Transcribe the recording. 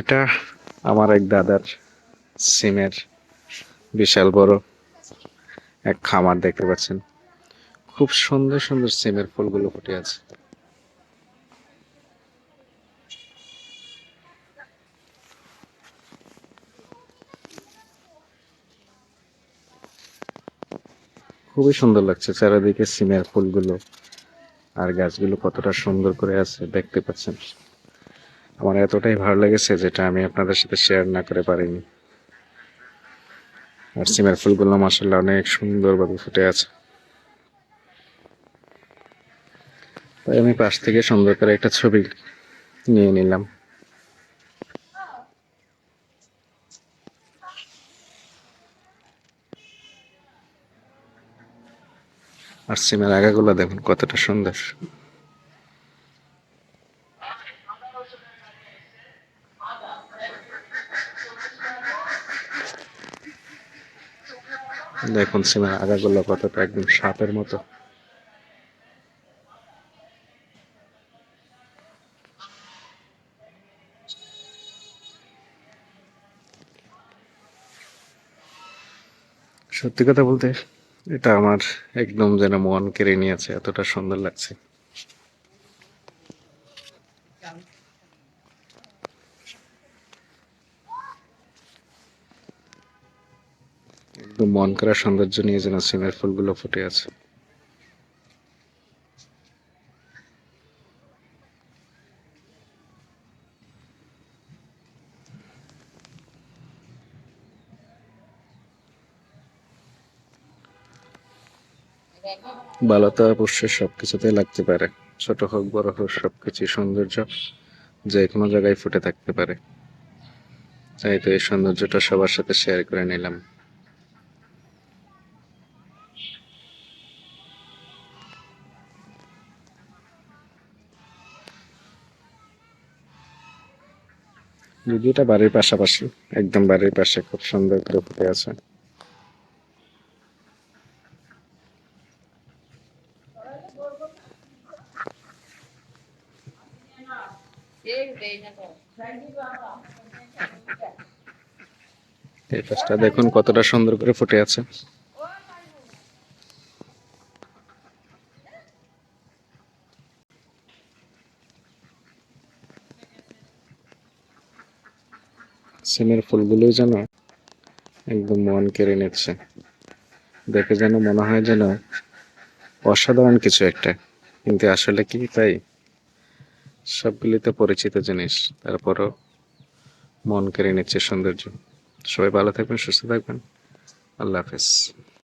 এটা আমার এক দাদার সিমের বিশাল বড় এক খামার দেখতে পাচ্ছেন। খুব সুন্দর সুন্দর সিমের ফুলগুলো ফুটে আছে। খুবই সুন্দর লাগছে চারিদিকে সিমের ফুলগুলো, আর গাছগুলো কতটা সুন্দর করে আছে দেখতে পাচ্ছেন। আমার এতটাই ভালো লেগেছে যেটা আমি আপনাদের সাথে শেয়ার না করে পারিনি। আর সিমের ফুলগুলো মাশাআল্লাহ অনেক সুন্দরভাবে ফুটে আছে। তাই আমি পাশ থেকে সুন্দর করে একটা ছবি নিয়ে নিলাম। আর সিমের আগাগুলো দেখুন কতটা সুন্দর। দেখুন সিমের আগাগুলো কতটা একদম সাপের মতো। সত্যি কথা বলতে এটা আমার একদম যেন মন কেড়ে নিয়েছে, এতটা সুন্দর লাগছে। একদম মন করা সৌন্দর্য নিয়ে যেন সিমের ফুলগুলো ফুটে আছে। ভালো তো অবশ্যই সবকিছুতেই লাগতে পারে, ছোট হোক বড় হোক সবকিছু সৌন্দর্য যে কোনো জায়গায় ফুটে থাকতে পারে। তাই তো এই সৌন্দর্যটা সবার সাথে শেয়ার করে নিলাম। যদি এটা বাড়ির পাশাপাশি, একদম বাড়ির পাশে খুব সুন্দর করে ফুটে আছে। এই গাছটা দেখুন কতটা সুন্দর করে ফুটে আছে। সিমের ফুলগুলোই যেন একদম মন কেড়ে নিচ্ছে। দেখে যেন মনে হয় যেন অসাধারণ কিছু একটা, কিন্তু আসলে কি তাই? সবগুলি তো পরিচিত জিনিস, তারপরও মন কেড়ে নিচ্ছে সৌন্দর্য। সবাই ভালো থাকবেন, সুস্থ থাকবেন। আল্লাহ হাফেজ।